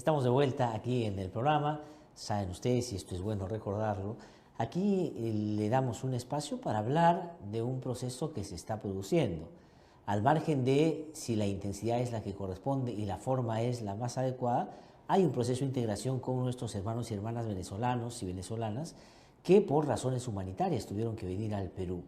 Estamos de vuelta aquí en el programa. Saben ustedes, y esto es bueno recordarlo, aquí le damos un espacio para hablar de un proceso que se está produciendo. Al margen de si la intensidad es la que corresponde y la forma es la más adecuada, hay un proceso de integración con nuestros hermanos y hermanas venezolanos y venezolanas que por razones humanitarias tuvieron que venir al Perú.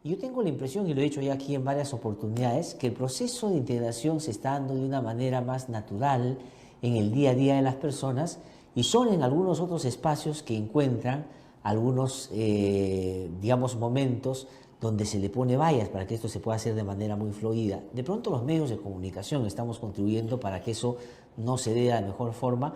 Y yo tengo la impresión, y lo he dicho ya aquí en varias oportunidades, que el proceso de integración se está dando de una manera más natural en el día a día de las personas y son en algunos otros espacios que encuentran algunos, digamos, momentos donde se le pone vallas para que esto se pueda hacer de manera muy fluida. De pronto los medios de comunicación estamos contribuyendo para que eso no se dé de la mejor forma,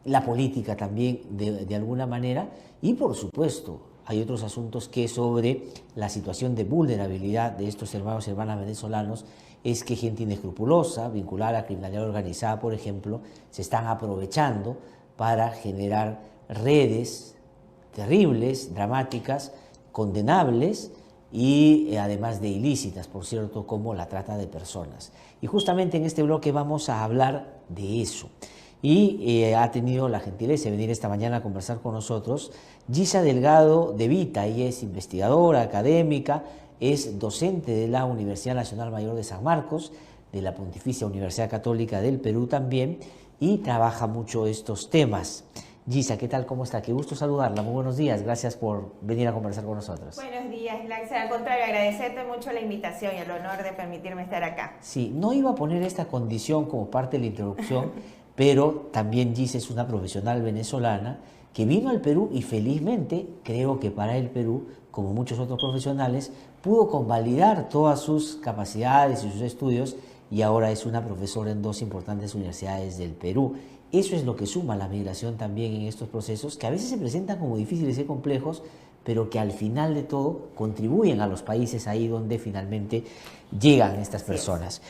la política también de alguna manera, y por supuesto hay otros asuntos que sobre la situación de vulnerabilidad de estos hermanos y hermanas venezolanos es que gente inescrupulosa, vinculada a la criminalidad organizada, por ejemplo, se están aprovechando para generar redes terribles, dramáticas, condenables y además de ilícitas, por cierto, como la trata de personas. Y justamente en este bloque vamos a hablar de eso. Y ha tenido la gentileza de venir esta mañana a conversar con nosotros Gisa Delgado de Vita. Ella es investigadora, académica, es docente de la Universidad Nacional Mayor de San Marcos, de la Pontificia Universidad Católica del Perú también, y trabaja mucho estos temas. Gisa, ¿qué tal? ¿Cómo está? Qué gusto saludarla. Muy buenos días. Gracias por venir a conversar con nosotros. Buenos días, Laxa. Al contrario, agradecerte mucho la invitación y el honor de permitirme estar acá. Sí, no iba a poner esta condición como parte de la introducción, pero también Gisa es una profesional venezolana que vino al Perú y felizmente, creo que para el Perú, como muchos otros profesionales, pudo convalidar todas sus capacidades y sus estudios y ahora es una profesora en dos importantes universidades del Perú. Eso es lo que suma la migración también en estos procesos, que a veces se presentan como difíciles y complejos, pero que al final de todo contribuyen a los países ahí donde finalmente llegan estas personas.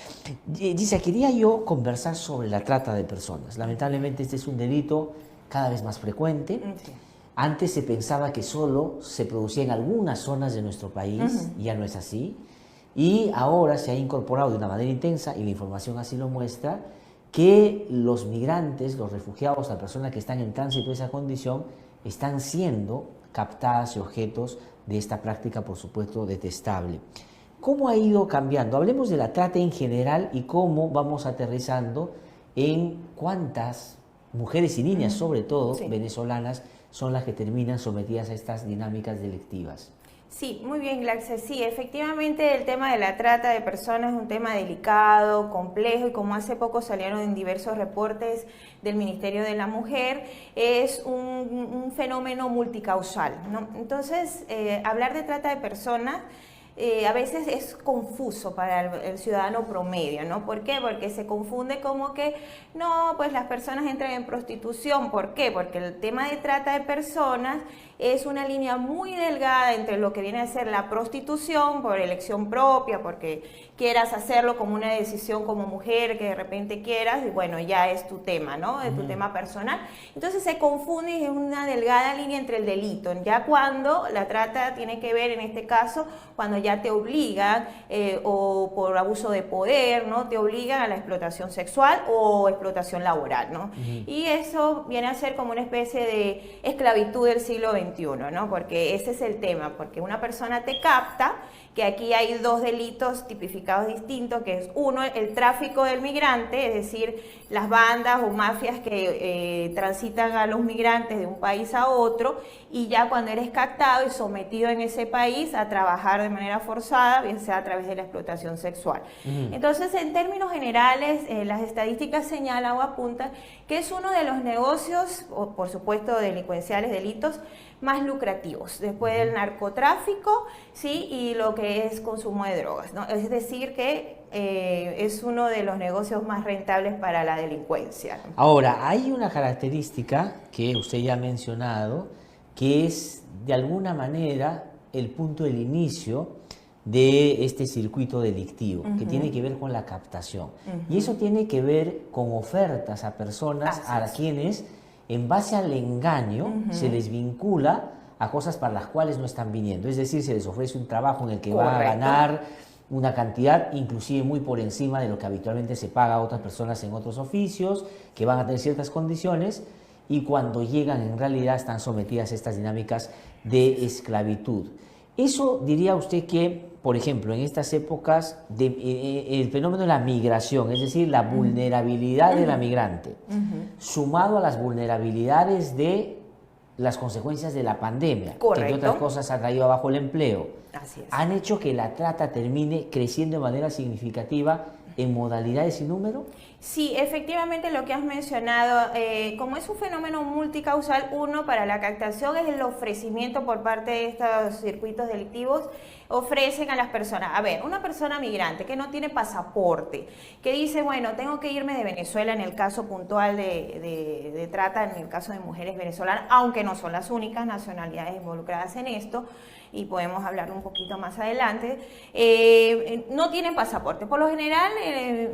Gisa, quería yo conversar sobre la trata de personas. Lamentablemente este es un delito cada vez más frecuente. Sí. Antes se pensaba que solo se producía en algunas zonas de nuestro país, ya no es así. Y ahora se ha incorporado de una manera intensa, y la información así lo muestra, que los migrantes, los refugiados, las personas que están en tránsito de esa condición, están siendo captadas y objetos de esta práctica, por supuesto, detestable. ¿Cómo ha ido cambiando? Hablemos de la trata en general y cómo vamos aterrizando en cuántas mujeres y niñas, sobre todo venezolanas, son las que terminan sometidas a estas dinámicas delictivas. Sí, muy bien, Glaxe. Sí, efectivamente el tema de la trata de personas es un tema delicado, complejo, y como hace poco salieron en diversos reportes del Ministerio de la Mujer, es un fenómeno multicausal, ¿no? Entonces, hablar de trata de personas a veces es confuso para el ciudadano promedio, ¿no? ¿Por qué? Porque se confunde como que, no, pues las personas entran en prostitución. ¿Por qué? Porque el tema de trata de personas es una línea muy delgada entre lo que viene a ser la prostitución por elección propia, porque quieras hacerlo como una decisión como mujer, que de repente quieras, y bueno, ya es tu tema, ¿no? Es tu tema personal. Entonces se confunde y es una delgada línea entre el delito. Ya cuando la trata tiene que ver, en este caso, cuando ya te obligan o por abuso de poder, ¿no? Te obligan a la explotación sexual o explotación laboral, ¿no? Y eso viene a ser como una especie de esclavitud del siglo XXI, ¿no? Porque ese es el tema, porque una persona te capta, que aquí hay dos delitos tipificados distintos, que es uno, el tráfico del migrante, es decir, las bandas o mafias que transitan a los migrantes de un país a otro, y ya cuando eres captado y sometido en ese país a trabajar de manera forzada, bien sea a través de la explotación sexual. Entonces, en términos generales, las estadísticas señalan o apuntan que es uno de los negocios, o por supuesto delincuenciales, delitos, más lucrativos, después del narcotráfico, ¿sí? Y lo que es consumo de drogas, ¿no? Es decir, que es uno de los negocios más rentables para la delincuencia. Ahora, hay una característica que usted ya ha mencionado, que es de alguna manera el punto del inicio de este circuito delictivo, que tiene que ver con la captación. Y eso tiene que ver con ofertas a personas a quienes, en base al engaño, se les vincula a cosas para las cuales no están viniendo. Es decir, se les ofrece un trabajo en el que va a ganar una cantidad inclusive muy por encima de lo que habitualmente se paga a otras personas en otros oficios, que van a tener ciertas condiciones, y cuando llegan en realidad están sometidas a estas dinámicas de esclavitud. Eso diría usted que, por ejemplo, en estas épocas, el fenómeno de la migración, es decir, la vulnerabilidad de la migrante, sumado a las vulnerabilidades de las consecuencias de la pandemia, correcto, que entre otras cosas ha traído abajo el empleo, así es, han hecho que la trata termine creciendo de manera significativa en modalidades y número. Sí, efectivamente lo que has mencionado, como es un fenómeno multicausal, uno, para la captación es el ofrecimiento por parte de estos circuitos delictivos, ofrecen a las personas, a ver, una persona migrante que no tiene pasaporte, que dice, bueno, tengo que irme de Venezuela en el caso puntual de trata, en el caso de mujeres venezolanas, aunque no son las únicas nacionalidades involucradas en esto, y podemos hablar un poquito más adelante, no tienen pasaporte. Por lo general,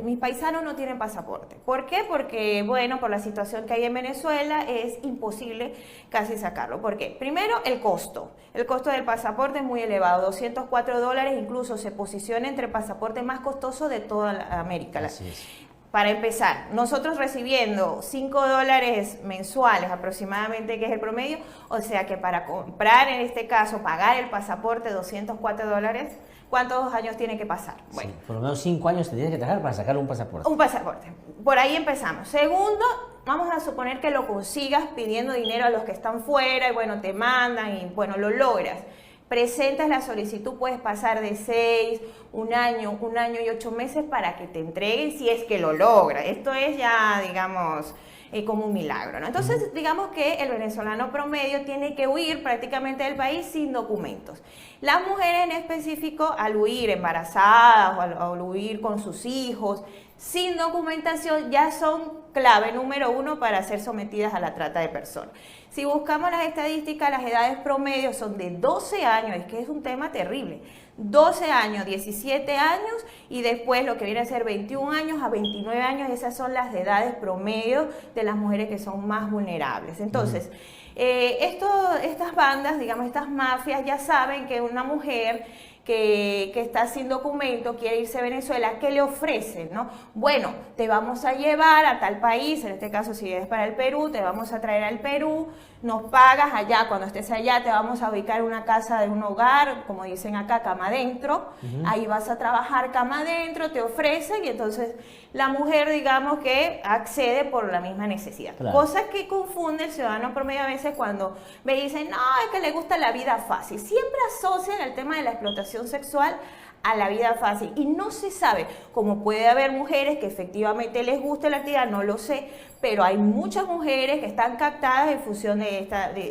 mis paisanos no tienen pasaporte. ¿Por qué? Porque, bueno, por la situación que hay en Venezuela es imposible casi sacarlo. ¿Por qué? Primero, el costo. El costo del pasaporte es muy elevado, $204, incluso se posiciona entre el pasaporte más costoso de toda América. Así es. Para empezar, nosotros recibiendo $5 mensuales aproximadamente, que es el promedio, o sea que para comprar, en este caso, pagar el pasaporte $204, ¿cuántos años tiene que pasar? Bueno, sí, por lo menos 5 años tendrías que trabajar para sacar un pasaporte. Un pasaporte. Por ahí empezamos. Segundo, vamos a suponer que lo consigas pidiendo dinero a los que están fuera y bueno, te mandan y bueno, lo logras. Presentas la solicitud, puedes pasar de 6, un año y 8 meses para que te entreguen si es que lo logra. Esto es ya, digamos, como un milagro, ¿no? Entonces, digamos que el venezolano promedio tiene que huir prácticamente del país sin documentos. Las mujeres en específico, al huir embarazadas o al huir con sus hijos, sin documentación, ya son clave número 1 para ser sometidas a la trata de personas. Si buscamos las estadísticas, las edades promedio son de 12 años, es que es un tema terrible, 12 años, 17 años y después lo que viene a ser 21 años a 29 años, esas son las edades promedio de las mujeres que son más vulnerables. Entonces, estas bandas, digamos, estas mafias ya saben que una mujer que está sin documento, quiere irse a Venezuela, ¿qué le ofrecen, no? Bueno, te vamos a llevar a tal país, en este caso si es para el Perú, te vamos a traer al Perú, nos pagas allá, cuando estés allá te vamos a ubicar en una casa de un hogar, como dicen acá, cama adentro, ahí vas a trabajar cama adentro, te ofrecen y entonces la mujer, digamos que accede por la misma necesidad. Claro. Cosa que confunde el ciudadano promedio a veces cuando me dicen, no, es que le gusta la vida fácil. Siempre asocian el tema de la explotación sexual a la vida fácil y no se sabe cómo puede haber mujeres que efectivamente les guste la actividad, no lo sé, pero hay muchas mujeres que están captadas en función de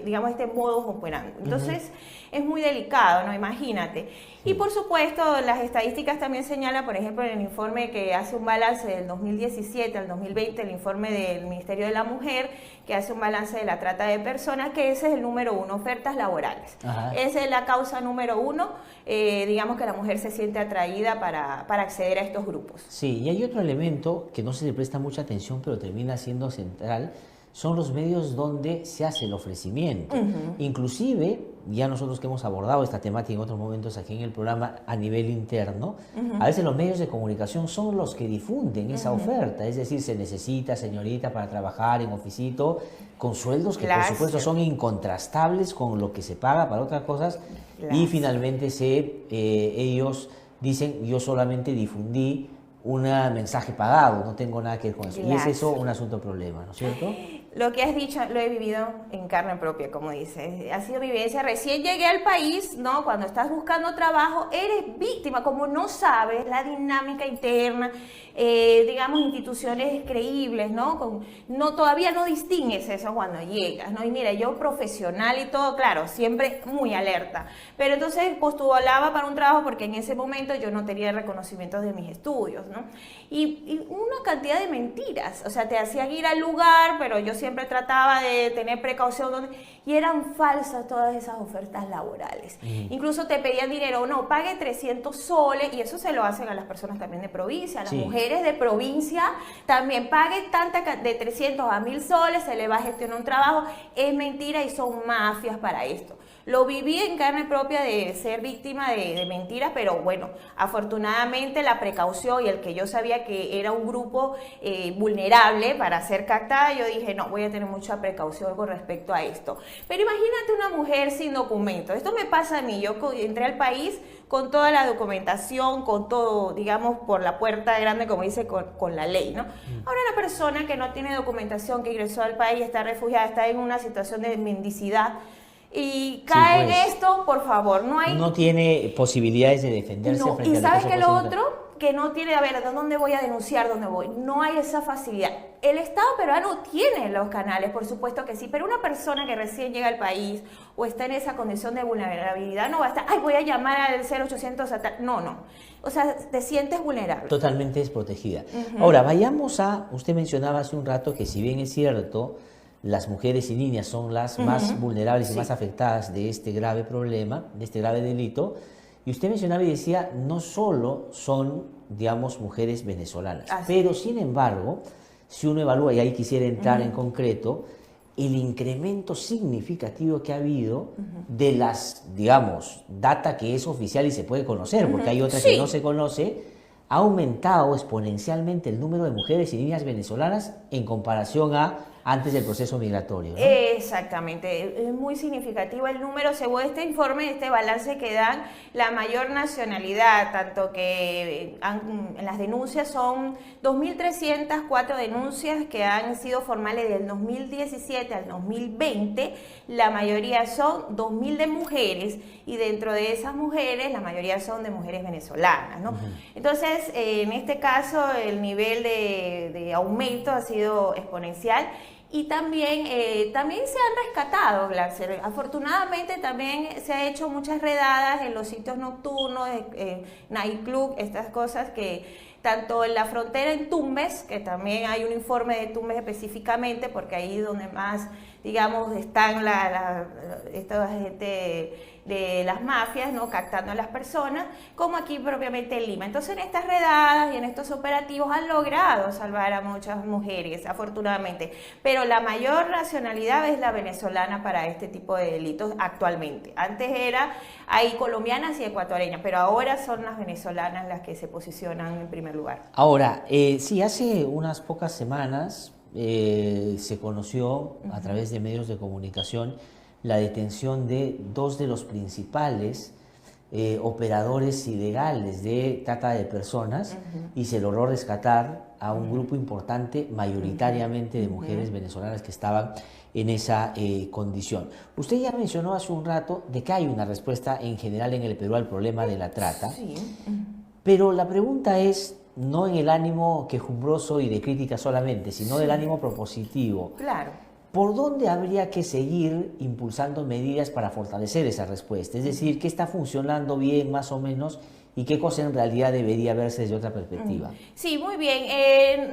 digamos, este modus operandi. Entonces, es muy delicado, ¿no? Imagínate. Y por supuesto, las estadísticas también señalan, por ejemplo, en el informe que hace un balance del 2017 al 2020, el informe del Ministerio de la Mujer, que hace un balance de la trata de personas, que ese es el número 1, ofertas laborales. Ajá. Esa es la causa número 1, digamos que la mujer se siente atraída para acceder a estos grupos. Sí, y hay otro elemento que no se le presta mucha atención, pero termina siendo central, son los medios donde se hace el ofrecimiento. Inclusive, ya nosotros que hemos abordado esta temática en otros momentos aquí en el programa a nivel interno, a veces los medios de comunicación son los que difunden esa oferta, es decir, se necesita señorita para trabajar en oficito, con sueldos que por supuesto son incontrastables con lo que se paga para otras cosas, y finalmente ellos dicen, yo solamente difundí un mensaje pagado, no tengo nada que ver con eso. Y es eso un asunto problema, ¿no es cierto? Lo que has dicho lo he vivido en carne propia, como dices. Ha sido mi vivencia. Recién llegué al país, ¿no? Cuando estás buscando trabajo, eres víctima, como no sabes la dinámica interna, digamos, instituciones creíbles, ¿no? Todavía no distingues eso cuando llegas, ¿no? Y mira, yo profesional y todo, claro, siempre muy alerta. Pero entonces postulaba para un trabajo porque en ese momento yo no tenía reconocimientos de mis estudios, ¿no? Y una cantidad de mentiras, o sea, te hacían ir al lugar, pero yo siempre trataba de tener precaución. y eran falsas todas esas ofertas laborales. Incluso te pedían dinero, no, pague 300 soles, y eso se lo hacen a las personas también de provincia, a las mujeres de provincia, también pague de 300 a 1000 soles, se le va a gestionar un trabajo. Es mentira y son mafias para esto. Lo viví en carne propia de ser víctima de mentiras, pero bueno, afortunadamente la precaución y el que yo sabía que era un grupo vulnerable para ser captada, yo dije, no, voy a tener mucha precaución con respecto a esto. Pero imagínate una mujer sin documento. Esto me pasa a mí. Yo entré al país con toda la documentación, con todo, digamos, por la puerta grande, como dice, con la ley, ¿no? Ahora una persona que no tiene documentación, que ingresó al país, está refugiada, está en una situación de mendicidad, y cae en esto, por favor, no tiene posibilidades de defenderse frente y al sabes que lo otro, que no tiene, a ver, ¿de dónde voy a denunciar? ¿Dónde voy? No hay esa facilidad. El Estado peruano tiene los canales, por supuesto que sí, pero una persona que recién llega al país o está en esa condición de vulnerabilidad no va a estar, ay, voy a llamar al 0800 a tal. No. O sea, te sientes vulnerable. Totalmente desprotegida. Ahora, vayamos usted mencionaba hace un rato que si bien es cierto, las mujeres y niñas son las más vulnerables y más afectadas de este grave problema, de este grave delito. Y usted mencionaba y decía, no solo son, digamos, mujeres venezolanas, pero sin embargo, si uno evalúa, y ahí quisiera entrar en concreto, el incremento significativo que ha habido de las, digamos, data que es oficial y se puede conocer, porque hay otra que no se conoce, ha aumentado exponencialmente el número de mujeres y niñas venezolanas en comparación a antes del proceso migratorio, ¿no? Exactamente, es muy significativo el número. Según este informe, este balance que dan, la mayor nacionalidad, tanto que en las denuncias son 2.304 denuncias que han sido formales del 2017 al 2020, la mayoría son 2.000 de mujeres, y dentro de esas mujeres, la mayoría son de mujeres venezolanas, ¿no? Entonces, en este caso, el nivel de aumento ha sido exponencial. Y también se han rescatado, Glarcer. Afortunadamente también se ha hecho muchas redadas en los sitios nocturnos, nightclub, estas cosas que tanto en la frontera en Tumbes, que también hay un informe de Tumbes específicamente, porque ahí es donde más, digamos, están esta gente de las mafias, ¿no?, captando a las personas, como aquí propiamente en Lima. Entonces, en estas redadas y en estos operativos han logrado salvar a muchas mujeres, afortunadamente, pero la mayor nacionalidad es la venezolana para este tipo de delitos actualmente. Antes hay colombianas y ecuatorianas, pero ahora son las venezolanas las que se posicionan en primer lugar. Ahora, sí, hace unas pocas semanas se conoció a través de medios de comunicación la detención de dos de los principales operadores ilegales de trata de personas y se logró rescatar a un grupo importante, mayoritariamente de mujeres venezolanas que estaban en esa condición. Usted ya mencionó hace un rato de que hay una respuesta en general en el Perú al problema de la trata, pero la pregunta es no en el ánimo quejumbroso y de crítica solamente, sino del ánimo propositivo. Claro. ¿Por dónde habría que seguir impulsando medidas para fortalecer esa respuesta? Es decir, ¿qué está funcionando bien más o menos y qué cosa en realidad debería verse desde otra perspectiva? Sí, muy bien.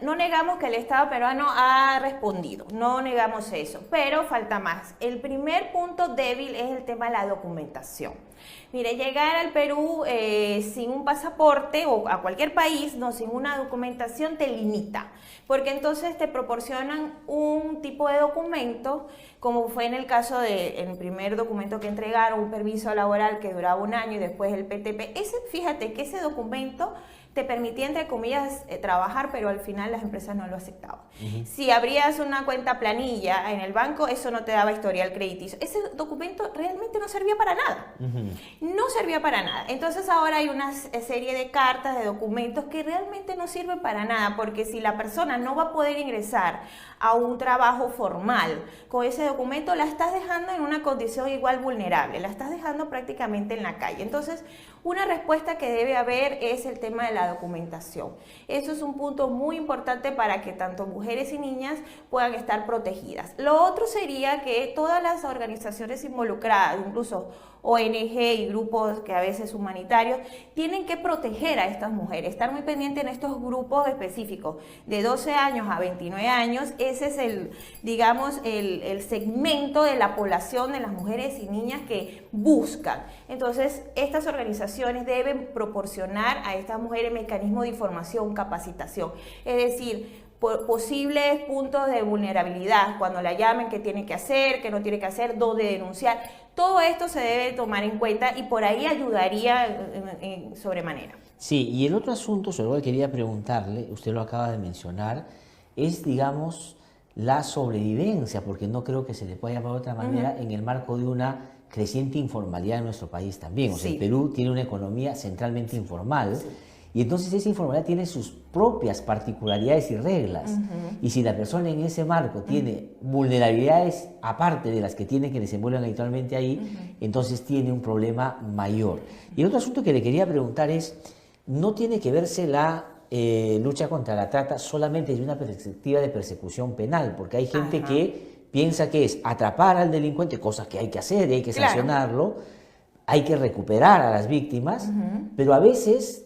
No negamos que el Estado peruano ha respondido, no negamos eso, pero falta más. El primer punto débil es el tema de la documentación. Mire, llegar al Perú sin un pasaporte o a cualquier país, no, sin una documentación te limita, porque entonces te proporcionan un tipo de documento, como fue en el caso del primer documento que entregaron, un permiso laboral que duraba 1 año y después el PTP. Fíjate que ese documento te permitía, entre comillas, trabajar, pero al final las empresas no lo aceptaban. Si abrías una cuenta planilla en el banco, eso no te daba historial crediticio. Ese documento realmente no servía para nada. No servía para nada. Entonces ahora hay una serie de cartas, de documentos que realmente no sirven para nada, porque si la persona no va a poder ingresar a un trabajo formal con ese documento, la estás dejando en una condición igual vulnerable, la estás dejando prácticamente en la calle. Entonces, una respuesta que debe haber es el tema de la la documentación. Eso es un punto muy importante para que tanto mujeres y niñas puedan estar protegidas. Lo otro sería que todas las organizaciones involucradas, incluso ONG y grupos que a veces humanitarios, tienen que proteger a estas mujeres, estar muy pendientes en estos grupos específicos, de 12 años a 29 años, ese es el segmento de la población de las mujeres y niñas que buscan. Entonces, estas organizaciones deben proporcionar a estas mujeres mecanismos de información, capacitación, es decir, posibles puntos de vulnerabilidad, cuando la llamen, qué tiene que hacer, qué no tiene que hacer, dónde denunciar. Todo esto se debe tomar en cuenta y por ahí ayudaría en sobremanera. Sí, y el otro asunto sobre el que quería preguntarle, usted lo acaba de mencionar, es, digamos, la sobrevivencia, porque no creo que se le pueda llamar de otra manera, en el marco de una creciente informalidad en nuestro país también. O sea, el Perú tiene una economía centralmente informal. Sí. Y entonces esa informalidad tiene sus propias particularidades y reglas. Y si la persona en ese marco tiene vulnerabilidades aparte de las que tiene que desenvuelven habitualmente ahí, entonces tiene un problema mayor. Y el otro asunto que le quería preguntar es, ¿no tiene que verse la lucha contra la trata solamente desde una perspectiva de persecución penal? Porque hay gente que piensa que es atrapar al delincuente, cosa que hay que hacer y hay que sancionarlo, hay que recuperar a las víctimas, pero a veces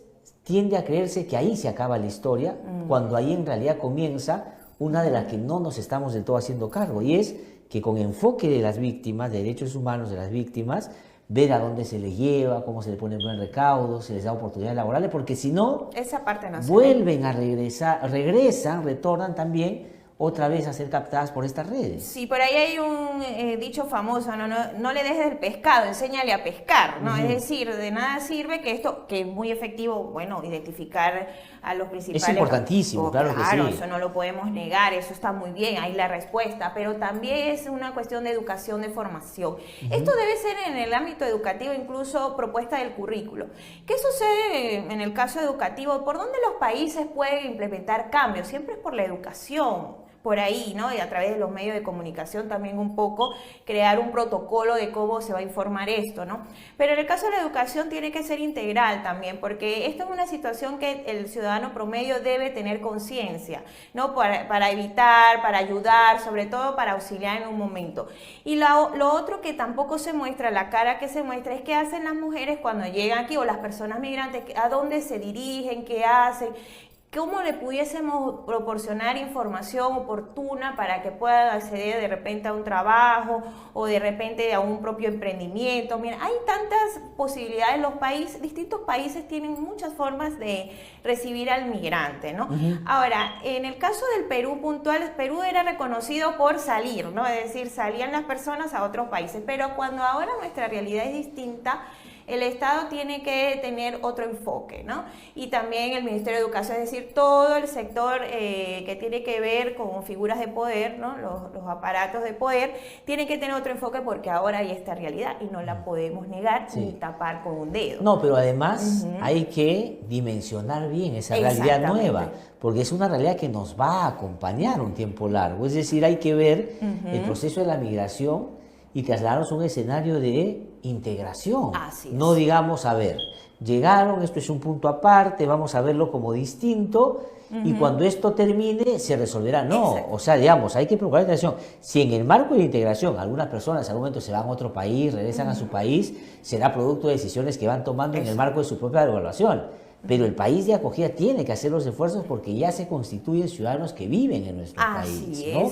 tiende a creerse que ahí se acaba la historia, cuando ahí en realidad comienza una de las que no nos estamos del todo haciendo cargo, y es que con enfoque de las víctimas, de derechos humanos de las víctimas, ver a dónde se les lleva, cómo se les pone buen recaudo, se les da oportunidades laborales, porque si no, esa parte no vuelven a regresan, retornan también otra vez a ser captadas por estas redes. Sí, por ahí hay un dicho famoso, no le dejes el pescado, enséñale a pescar, ¿no? Es decir, de nada sirve que esto, que es muy efectivo, bueno, identificar a los principales... Es importantísimo, claro que sí. Claro, eso no lo podemos negar, eso está muy bien, ahí la respuesta, pero también es una cuestión de educación, de formación. Esto debe ser en el ámbito educativo, incluso propuesta del currículo. ¿Qué sucede en el caso educativo? ¿Por dónde los países pueden implementar cambios? Siempre es por la educación. Por ahí, ¿no? Y a través de los medios de comunicación también un poco crear un protocolo de cómo se va a informar esto, ¿no? Pero en el caso de la educación tiene que ser integral también, porque esto es una situación que el ciudadano promedio debe tener conciencia, ¿no? Para evitar, para ayudar, sobre todo para auxiliar en un momento. Y lo otro que tampoco se muestra, la cara que se muestra, es qué hacen las mujeres cuando llegan aquí, o las personas migrantes, a dónde se dirigen, qué hacen. ¿Cómo le pudiésemos proporcionar información oportuna para que puedan acceder de repente a un trabajo o de repente a un propio emprendimiento? Mira, hay tantas posibilidades. Los países, distintos países tienen muchas formas de recibir al migrante, ¿no? Ahora, en el caso del Perú puntual, Perú era reconocido por salir, ¿no? Es decir, salían las personas a otros países, pero cuando ahora nuestra realidad es distinta, el Estado tiene que tener otro enfoque, ¿no? Y también el Ministerio de Educación, es decir, todo el sector que tiene que ver con figuras de poder, ¿no? Los aparatos de poder, tienen que tener otro enfoque porque ahora hay esta realidad y no la podemos negar ni tapar con un dedo. No, pero además hay que dimensionar bien esa realidad nueva, porque es una realidad que nos va a acompañar un tiempo largo. Es decir, hay que ver el proceso de la migración y trasladarnos a un escenario de integración. Así es. No digamos, a ver, llegaron, esto es un punto aparte, vamos a verlo como distinto, y cuando esto termine se resolverá. No, o sea, digamos, hay que procurar la integración. Si en el marco de la integración algunas personas en algún momento se van a otro país, regresan a su país, será producto de decisiones que van tomando en el marco de su propia evaluación. Pero el país de acogida tiene que hacer los esfuerzos porque ya se constituyen ciudadanos que viven en nuestro país, ¿no?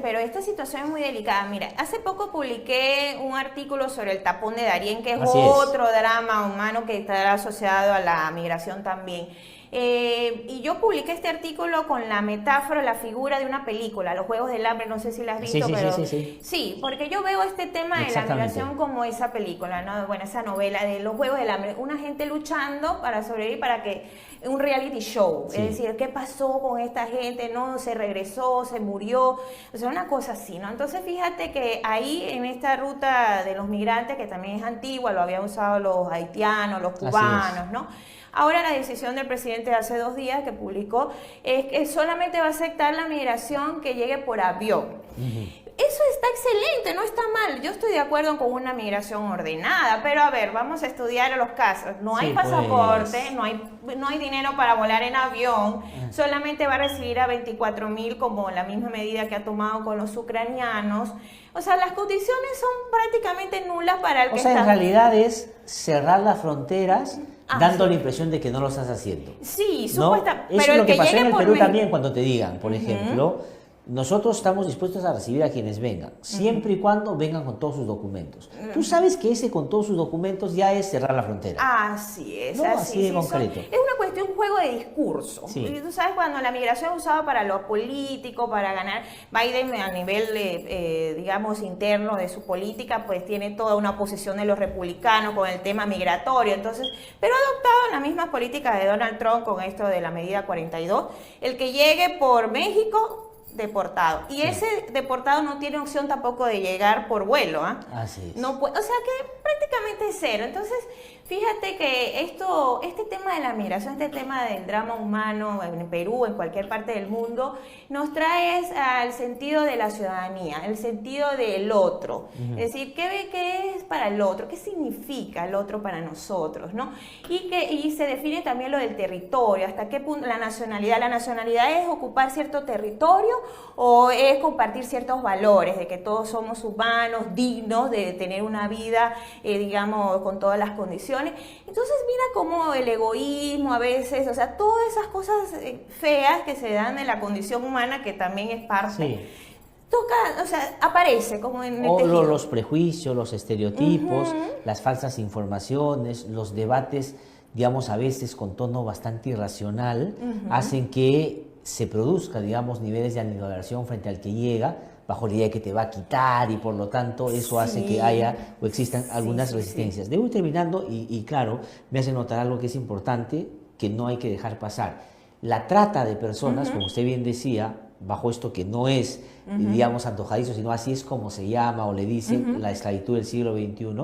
Pero esta situación es muy delicada. Mira, hace poco publiqué un artículo sobre el tapón de Darién, que es otro drama humano que está asociado a la migración también. Y yo publiqué este artículo con la metáfora, la figura de una película, Los Juegos del Hambre, no sé si la has visto, sí, porque yo veo este tema de la migración como esa película, ¿no? Bueno, esa novela de Los Juegos del Hambre, una gente luchando para sobrevivir, para que un reality show, es decir, ¿qué pasó con esta gente? No, se regresó, se murió, o sea, una cosa así, ¿no? Entonces, fíjate que ahí en esta ruta de los migrantes, que también es antigua, lo habían usado los haitianos, los cubanos, ¿no? Ahora la decisión del presidente de hace 2 días que publicó es que solamente va a aceptar la migración que llegue por avión. Eso está excelente, no está mal. Yo estoy de acuerdo con una migración ordenada, pero a ver, vamos a estudiar los casos. No hay pasaporte, no hay dinero para volar en avión, solamente va a recibir a 24.000 como la misma medida que ha tomado con los ucranianos. O sea, las condiciones son prácticamente nulas para el que está... en realidad es cerrar las fronteras dando la impresión de que no lo estás haciendo. Sí, ¿no? supuestamente. Eso es lo que pasó en el Perú también cuando te digan, por ejemplo... Nosotros estamos dispuestos a recibir a quienes vengan, siempre y cuando vengan con todos sus documentos. Tú sabes que ese con todos sus documentos ya es cerrar la frontera. Así es, ¿no? Así de concreto. Es una cuestión, un juego de discurso. Sí. Y tú sabes, cuando la migración es usada para lo político, para ganar, Biden a nivel, digamos, interno de su política, pues tiene toda una oposición de los republicanos con el tema migratorio. Entonces, pero ha adoptado las mismas políticas de Donald Trump con esto de la medida 42. El que llegue por México... deportado. Y ese deportado no tiene opción tampoco de llegar por vuelo, ¿ah? Así es. No puede, o sea que prácticamente es cero. Entonces, fíjate que este tema de la migración, este tema del drama humano en Perú, en cualquier parte del mundo, nos trae al sentido de la ciudadanía, el sentido del otro. Es decir, ¿qué es para el otro? ¿Qué significa el otro para nosotros? ¿No? Y se define también lo del territorio, hasta qué punto la nacionalidad. La nacionalidad es ocupar cierto territorio o es compartir ciertos valores, de que todos somos humanos, dignos de tener una vida, digamos, con todas las condiciones. Entonces mira cómo el egoísmo a veces, o sea, todas esas cosas feas que se dan en la condición humana, que también es parte, toca, o sea, aparece como en el tejido. Los prejuicios, los estereotipos, las falsas informaciones, los debates, digamos, a veces con tono bastante irracional, hacen que se produzca, digamos, niveles de aniquilación frente al que llega, bajo la idea de que te va a quitar, y por lo tanto eso hace que haya o existan algunas resistencias. Debo ir terminando y claro, me hace notar algo que es importante, que no hay que dejar pasar. La trata de personas, como usted bien decía, bajo esto que no es, digamos, antojadizo, sino así es como se llama o le dicen la esclavitud del siglo XXI,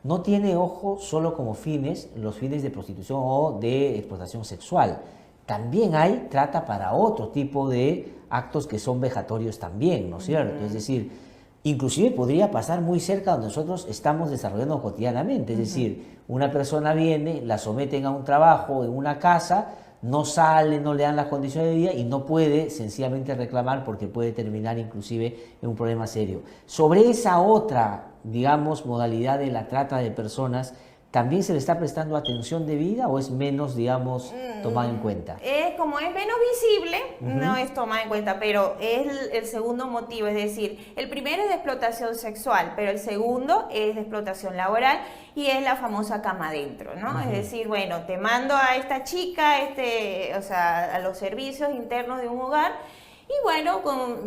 no tiene ojo solo como fines, los fines de prostitución o de explotación sexual. También hay trata para otro tipo de actos que son vejatorios también, ¿no es cierto? Es decir, inclusive podría pasar muy cerca donde nosotros estamos desarrollando cotidianamente. Es decir, una persona viene, la someten a un trabajo en una casa, no sale, no le dan las condiciones de vida y no puede sencillamente reclamar porque puede terminar inclusive en un problema serio. Sobre esa otra, digamos, modalidad de la trata de personas, ¿también se le está prestando atención debida o es menos, digamos, tomada en cuenta? Como es menos visible, no es tomada en cuenta, pero es el segundo motivo, es decir, el primero es de explotación sexual, pero el segundo es de explotación laboral y es la famosa cama adentro, ¿no? Es decir, bueno, te mando a esta chica, o sea, a los servicios internos de un hogar. Y bueno,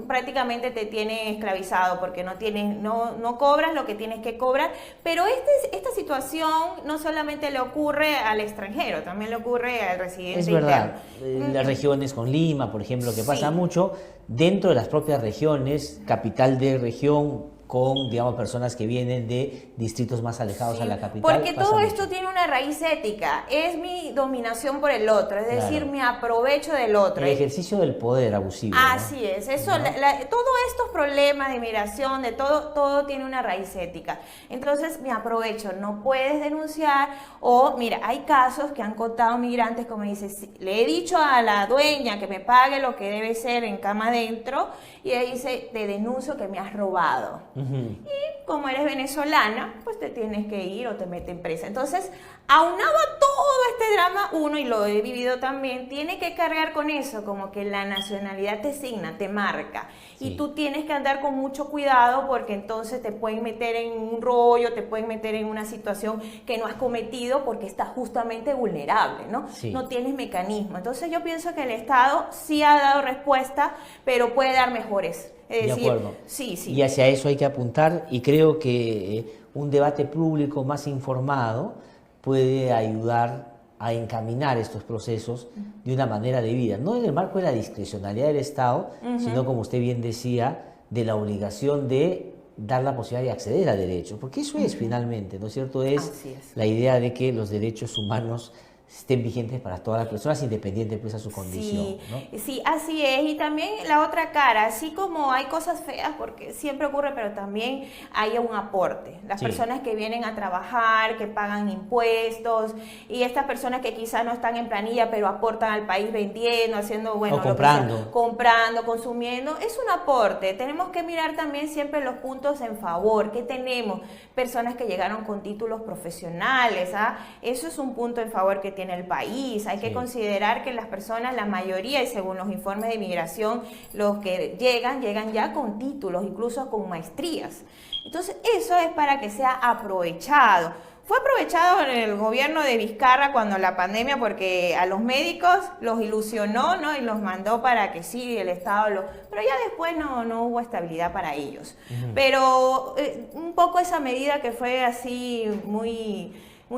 prácticamente te tiene esclavizado porque no cobras lo que tienes que cobrar. Pero esta situación no solamente le ocurre al extranjero, también le ocurre al residente interno. Es verdad, las regiones con Lima, por ejemplo, que pasa mucho, dentro de las propias regiones, capital de región, con, digamos, personas que vienen de distritos más alejados a la capital. Porque todo esto tiene una raíz ética, es mi dominación por el otro, es decir, me aprovecho del otro. El ejercicio del poder abusivo. Así es, eso, todos estos problemas de inmigración, de todo tiene una raíz ética. Entonces me aprovecho, no puedes denunciar, o mira, hay casos que han contado migrantes como dice, le he dicho a la dueña que me pague lo que debe ser en cama adentro, y ella dice, te denuncio que me has robado. Y como eres venezolana, pues te tienes que ir o te meten presa. Entonces, aunado a todo este drama, uno, y lo he vivido también, tiene que cargar con eso, como que la nacionalidad te signa, te marca. Y tú tienes que andar con mucho cuidado porque entonces te pueden meter en un rollo, te pueden meter en una situación que no has cometido porque estás justamente vulnerable, ¿no? No tienes mecanismo. Entonces yo pienso que el Estado sí ha dado respuesta, pero puede dar mejores. Es decir, de acuerdo. Y hacia eso hay que apuntar, y creo que un debate público más informado puede ayudar a encaminar estos procesos de una manera debida, no en el marco de la discrecionalidad del Estado, sino, como usted bien decía, de la obligación de dar la posibilidad de acceder a derechos, porque eso es finalmente, ¿no es cierto? Es la idea de que los derechos humanos estén vigentes para todas las personas, independiente pues a su condición. Sí, ¿no? sí, así es. Y también la otra cara, así como hay cosas feas, porque siempre ocurre, pero también hay un aporte. Las personas que vienen a trabajar, que pagan impuestos, y estas personas que quizás no están en planilla, pero aportan al país vendiendo, haciendo, bueno, o comprando. Lo que sea, comprando, consumiendo, es un aporte. Tenemos que mirar también siempre los puntos en favor. ¿Qué tenemos? Personas que llegaron con títulos profesionales, ¿ah? Eso es un punto en favor que tiene el país. Hay que considerar que las personas, la mayoría, y según los informes de migración, los que llegan ya con títulos, incluso con maestrías. Entonces, eso es para que sea aprovechado. Fue aprovechado en el gobierno de Vizcarra cuando la pandemia, porque a los médicos los ilusionó, ¿no? Y los mandó para que sí, el Estado pero ya después no hubo estabilidad para ellos. Pero un poco esa medida que fue así muy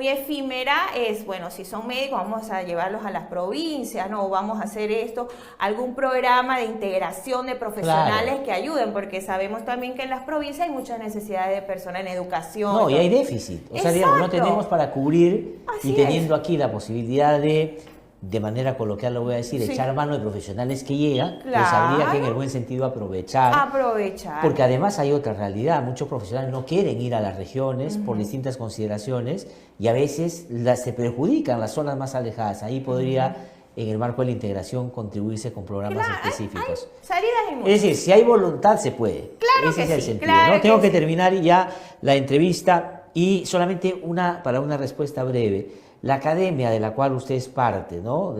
efímera es, bueno, si son médicos vamos a llevarlos a las provincias, ¿no? O vamos a hacer esto, algún programa de integración de profesionales que ayuden, porque sabemos también que en las provincias hay muchas necesidades de personas en educación. No, y hay déficit. O sea, digamos, no tenemos para cubrir, y teniendo aquí la posibilidad de manera coloquial lo voy a decir, echar mano de profesionales que llegan, pues habría que en el buen sentido aprovechar. Porque además hay otra realidad, muchos profesionales no quieren ir a las regiones por distintas consideraciones y a veces se perjudican las zonas más alejadas. Ahí podría, en el marco de la integración, contribuirse con programas específicos. Hay salidas en muchos. Es decir, si hay voluntad se puede. Ese es el sentido. ¿No? Tengo que terminar ya la entrevista y solamente para una respuesta breve. La academia de la cual usted es parte, ¿no?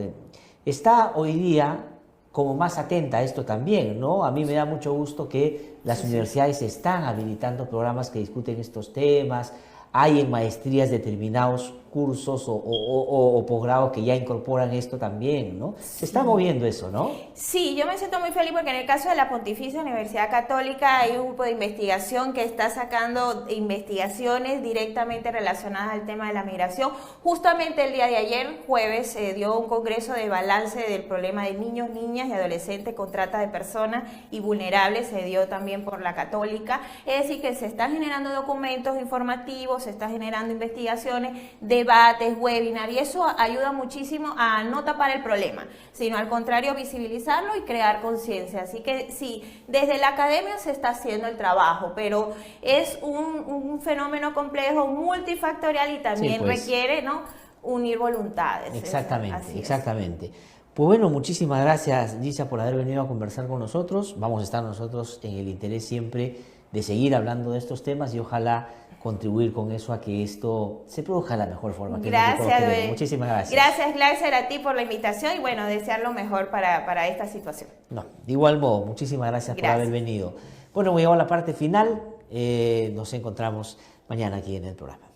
Está hoy día como más atenta a esto también, ¿no? A mí me da mucho gusto que las universidades están habilitando programas que discuten estos temas, hay en maestrías determinados cursos o posgrados que ya incorporan esto también, ¿no? Se está moviendo eso, ¿no? Sí, yo me siento muy feliz porque en el caso de la Pontificia Universidad Católica hay un grupo de investigación que está sacando investigaciones directamente relacionadas al tema de la migración. Justamente el día de ayer, jueves, se dio un congreso de balance del problema de niños, niñas y adolescentes con trata de personas y vulnerables, se dio también por la Católica. Es decir, que se están generando documentos informativos, se están generando investigaciones, debates, webinars, y eso ayuda muchísimo a no tapar el problema, sino al contrario visibilizarlo y crear conciencia. Así que sí, desde la academia se está haciendo el trabajo, pero es un fenómeno complejo, multifactorial y también requiere, ¿no?, unir voluntades. Exactamente, exactamente. Pues bueno, muchísimas gracias, Giza, por haber venido a conversar con nosotros. Vamos a estar nosotros en el interés siempre de seguir hablando de estos temas y ojalá contribuir con eso a que esto se produzca de la mejor forma. Gracias, muchísimas gracias. Gracias, Gleiser, a ti por la invitación y bueno, desear lo mejor para esta situación. No, de igual modo, muchísimas gracias por haber venido. Bueno, hemos llegado a la parte final, nos encontramos mañana aquí en el programa.